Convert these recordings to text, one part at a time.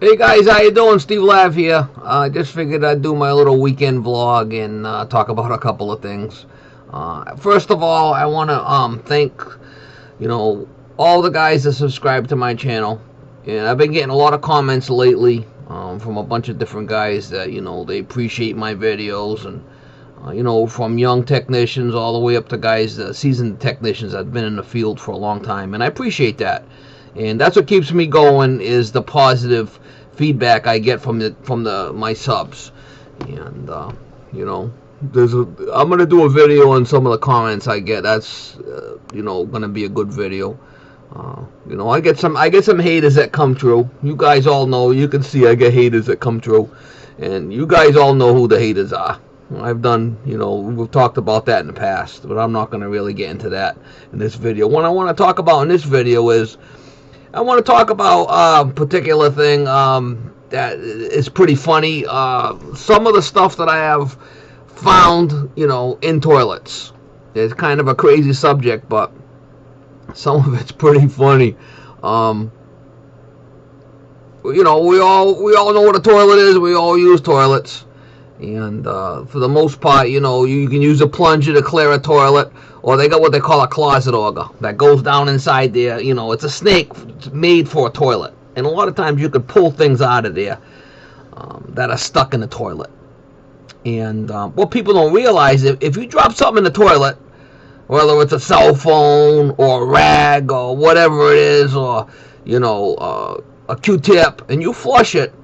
Hey guys, how you doing? Steve Lav here. I just figured I'd do my little weekend vlog and talk about a couple of things. First of all, I want to thank you know all the guys that subscribe to my channel. And I've been getting a lot of comments lately from a bunch of different guys that they appreciate my videos, and from young technicians all the way up to guys, seasoned technicians that've been in the field for a long time, and I appreciate that. And that's what keeps me going, is the positive feedback I get from my subs. And I'm gonna do a video on some of the comments I get. That's gonna be a good video. I get some haters that come through. You guys all know. You can see I get haters that come through, and you guys all know who the haters are. I've done, we've talked about that in the past, but I'm not going to really get into that in this video. What I want to talk about in this video is I want to talk about a particular thing that is pretty funny. Some of the stuff that I have found, in toilets. It's kind of a crazy subject, but some of it's pretty funny. We all know what a toilet is. We all use toilets. And for the most part, you can use a plunger to clear a toilet, or they got what they call a closet auger that goes down inside there. It's a snake made for a toilet. And a lot of times you could pull things out of there that are stuck in the toilet. And what people don't realize, if you drop something in the toilet, whether it's a cell phone or a rag or whatever it is, or, a Q-tip, and you flush it,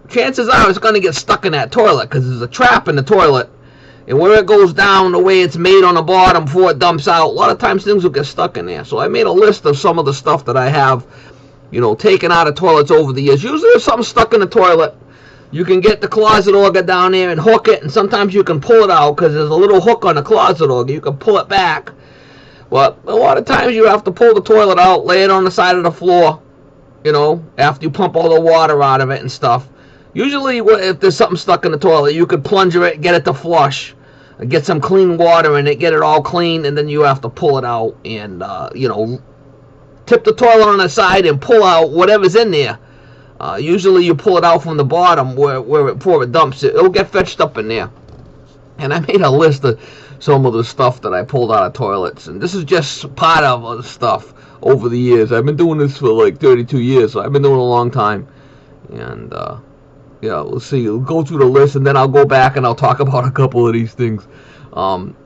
chances are it's going to get stuck in that toilet because there's a trap in the toilet, and where it goes down, the way it's made on the bottom before it dumps out, a lot of times things will get stuck in there. So I made a list of some of the stuff that I have, taken out of toilets over the years. Usually if something's stuck in the toilet, you can get the closet auger down there and hook it, and sometimes you can pull it out because there's a little hook on the closet auger. You can pull it back, but a lot of times you have to pull the toilet out, lay it on the side of the floor, after you pump all the water out of it and stuff. Usually, if there's something stuck in the toilet, you could plunger it, get it to flush, get some clean water in it, get it all clean, and then you have to pull it out and, tip the toilet on the side and pull out whatever's in there. Usually, you pull it out from the bottom before it dumps it. It'll get fetched up in there. And I made a list of some of the stuff that I pulled out of toilets, and this is just part of the stuff over the years. I've been doing this for like 32 years, so I've been doing it a long time. And, we'll see. We'll go through the list, and then I'll go back and I'll talk about a couple of these things.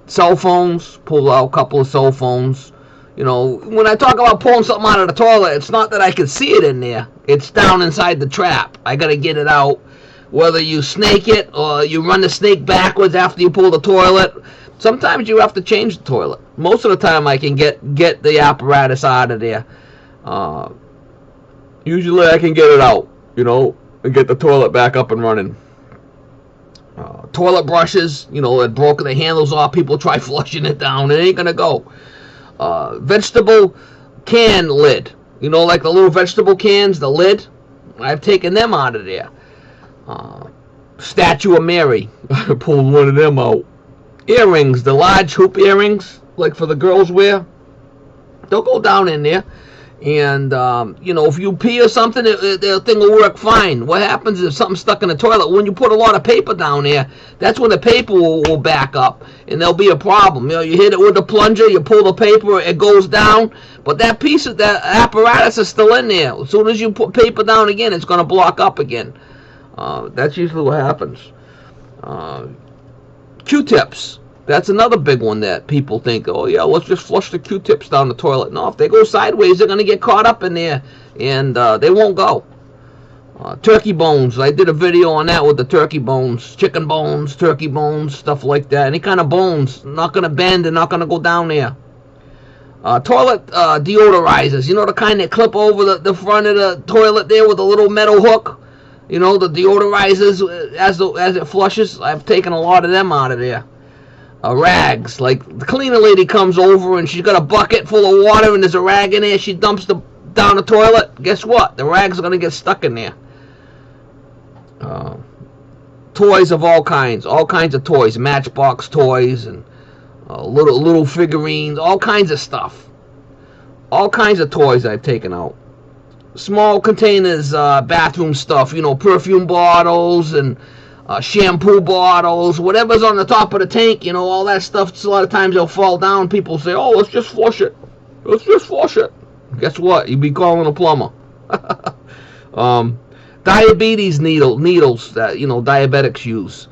Cell phones, pull out a couple of cell phones. When I talk about pulling something out of the toilet, it's not that I can see it in there. It's down inside the trap. I got to get it out. Whether you snake it or you run the snake backwards after you pull the toilet. Sometimes you have to change the toilet. Most of the time I can get the apparatus out of there. Usually I can get it out, and get the toilet back up and running. Toilet brushes, it broke the handles off. People try flushing it down. It ain't going to go. Vegetable can lid. Like the little vegetable cans, the lid. I've taken them out of there. Statue of Mary. I pulled one of them out. Earrings, the large hoop earrings, like for the girls wear. They'll go down in there. And, if you pee or something, the thing will work fine. What happens if something's stuck in the toilet? When you put a lot of paper down there, that's when the paper will back up, and there'll be a problem. You hit it with the plunger, you pull the paper, it goes down, but that piece of that apparatus is still in there. As soon as you put paper down again, it's going to block up again. That's usually what happens. Q-tips. That's another big one that people think, oh yeah, let's just flush the Q-tips down the toilet. No, if they go sideways, they're going to get caught up in there, and they won't go. Turkey bones. I did a video on that with the turkey bones. Chicken bones, turkey bones, stuff like that. Any kind of bones. Not going to bend and not going to go down there. Toilet deodorizers. The kind that clip over the front of the toilet there with a little metal hook. The deodorizers as it flushes. I've taken a lot of them out of there. Rags, like the cleaner lady comes over and she's got a bucket full of water and there's a rag in there. She dumps down the toilet. Guess what? The rags are going to get stuck in there. Toys of all kinds of toys, Matchbox toys and little figurines, all kinds of stuff. All kinds of toys I've taken out. small containers, bathroom stuff, perfume bottles and shampoo bottles, whatever's on the top of the tank, all that stuff. A lot of times they'll fall down. People say, oh, let's just flush it. Let's just flush it. Guess what? You'd be calling a plumber. Diabetes needles that, diabetics use.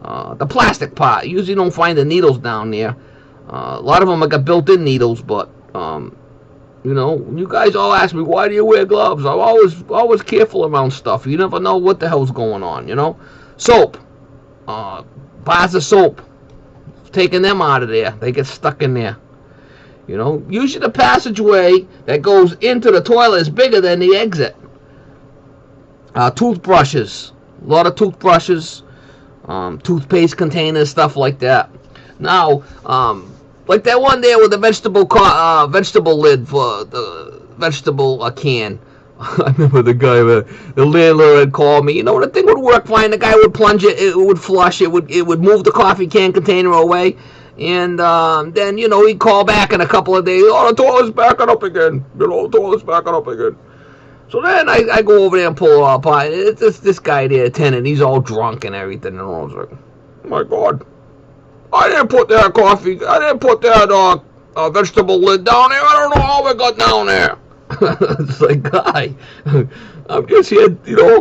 The plastic part. You usually don't find the needles down there. A lot of them have got built-in needles, but, you guys all ask me, why do you wear gloves? I'm always careful around stuff. You never know what the hell's going on, Soap. Bars of soap. Taking them out of there. They get stuck in there. Usually the passageway that goes into the toilet is bigger than the exit. Toothbrushes. A lot of toothbrushes. Toothpaste containers, stuff like that. Now, like that one there with the vegetable lid for the vegetable can. I remember the guy, the landlord had called me. The thing would work fine. The guy would plunge it, it would flush, it would move the coffee can container away, and then he'd call back in a couple of days. Oh, the toilet's backing up again. The toilet's backing up again. So then I go over there and pull it all apart. It's this guy there, tenant. He's all drunk and everything. And I was like, oh my God, I didn't put that vegetable lid down there. I don't know how it got down there. It's like, guy, I'm just here,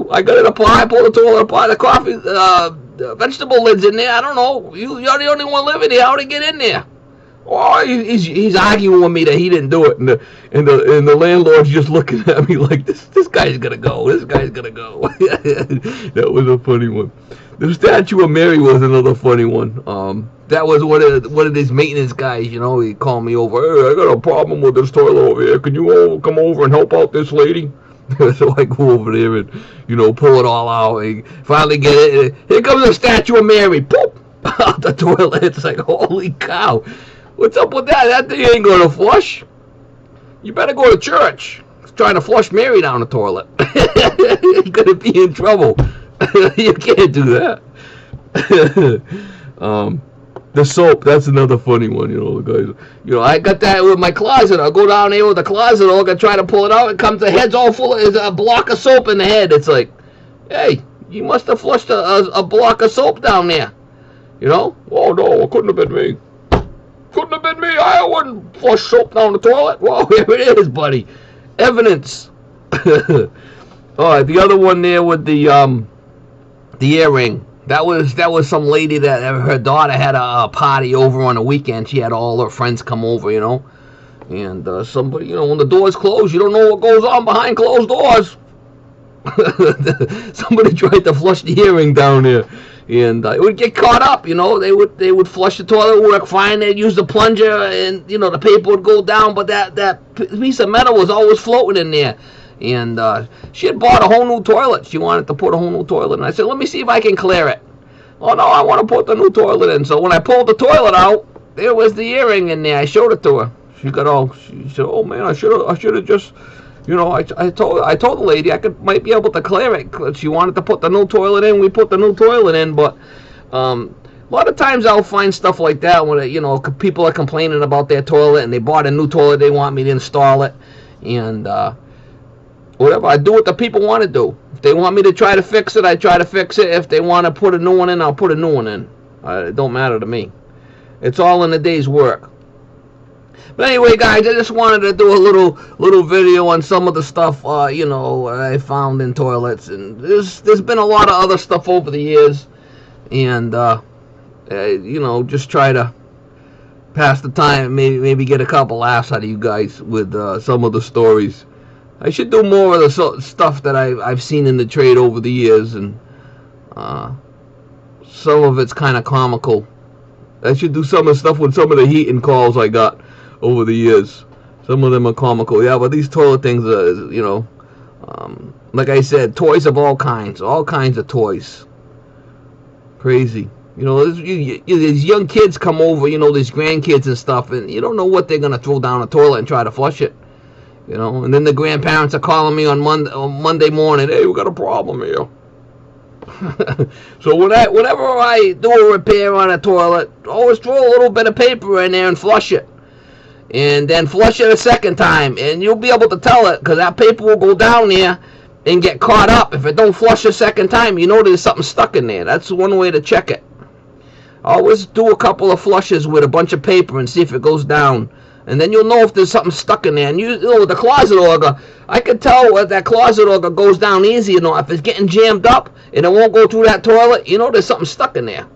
I got it apart, I pulled the toilet apart, the coffee, the vegetable lid's in there, I don't know, you're the only one living here, how'd it get in there? Oh, he's arguing with me that he didn't do it, and the landlord's just looking at me like, this guy's gonna go, That was a funny one. The statue of Mary was another funny one. That was one of these maintenance guys, he called me over. Hey, I got a problem with this toilet over here. Can you all come over and help out this lady? So I go over there and, pull it all out. And finally get it. Here comes the statue of Mary. Poop! Out the toilet. It's like, holy cow. What's up with that? That thing ain't going to flush. You better go to church. It's trying to flush Mary down the toilet. You're going to be in trouble. You can't do that. The soap, that's another funny one, the guys. I got that with my closet. I'll go down there with the closet, I'll try to pull it out. It comes, the head's all full of, there's a block of soap in the head. It's like, hey, you must have flushed a block of soap down there. Oh no, it couldn't have been me. Couldn't have been me. I wouldn't flush soap down the toilet. Well, here it is, buddy. Evidence. Alright, the other one there with the earring. That was some lady that her daughter had a party over on the weekend. She had all her friends come over, and somebody, when the doors close, you don't know what goes on behind closed doors. Somebody tried to flush the earring down there, and it would get caught up. They would flush the toilet, work fine. They'd use the plunger, and the paper would go down, but that piece of metal was always floating in there. And she had bought a whole new toilet. She wanted to put a whole new toilet in. I said, let me see if I can clear it. Oh, no, I want to put the new toilet in. So when I pulled the toilet out, there was the earring in there. I showed it to her. She said, oh, man, I should have just, I told the lady I might be able to clear it. She wanted to put the new toilet in. We put the new toilet in. But a lot of times I'll find stuff like that when, people are complaining about their toilet and they bought a new toilet. They want me to install it. And, whatever, I do what the people want to do. If they want me to try to fix it, I try to fix it. If they want to put a new one in, I'll put a new one in. It don't matter to me. It's all in a day's work. But anyway, guys, I just wanted to do a little video on some of the stuff, I found in toilets. And there's been a lot of other stuff over the years. And, just try to pass the time, maybe get a couple laughs out of you guys with some of the stories. I should do more of the stuff that I've seen in the trade over the years, and some of it's kind of comical. I should do some of the stuff with some of the heating calls I got over the years. Some of them are comical, yeah, but these toilet things are, like I said, toys of all kinds of toys. Crazy. These young kids come over, these grandkids and stuff, and you don't know what they're going to throw down the toilet and try to flush it. And then the grandparents are calling me on Monday morning. Hey, we got a problem here. So whenever I do a repair on a toilet, always throw a little bit of paper in there and flush it. and then flush it a second time, and you'll be able to tell it, because that paper will go down there and get caught up. If it don't flush a second time, you know there's something stuck in there. That's one way to check it. Always do a couple of flushes with a bunch of paper and see if it goes down, and then you'll know if there's something stuck in there. And you know, with the closet auger, I can tell if that closet auger goes down easy, you know, if it's getting jammed up and it won't go through that toilet, you know there's something stuck in there.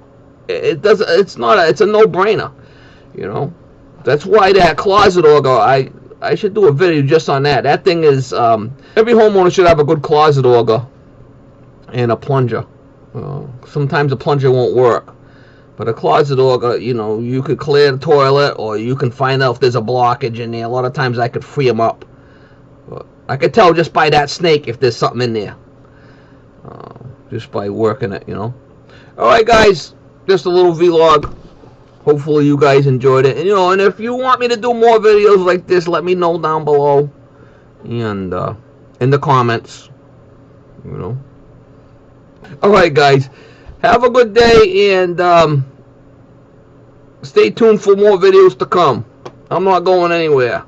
It does. It's a no-brainer, you know. That's why that closet auger, I should do a video just on that. That thing is, every homeowner should have a good closet auger and a plunger. Sometimes a plunger won't work, but a closet auger, you know, you could clear the toilet, or you can find out if there's a blockage in there. A lot of times I could free them up. I could tell just by that snake if there's something in there, just by working it, you know. Alright guys, just a little vlog. Hopefully you guys enjoyed it. And, you know, and if you want me to do more videos like this, let me know down below. And in the comments. You know. Alright guys. Have a good day, and stay tuned for more videos to come. I'm not going anywhere.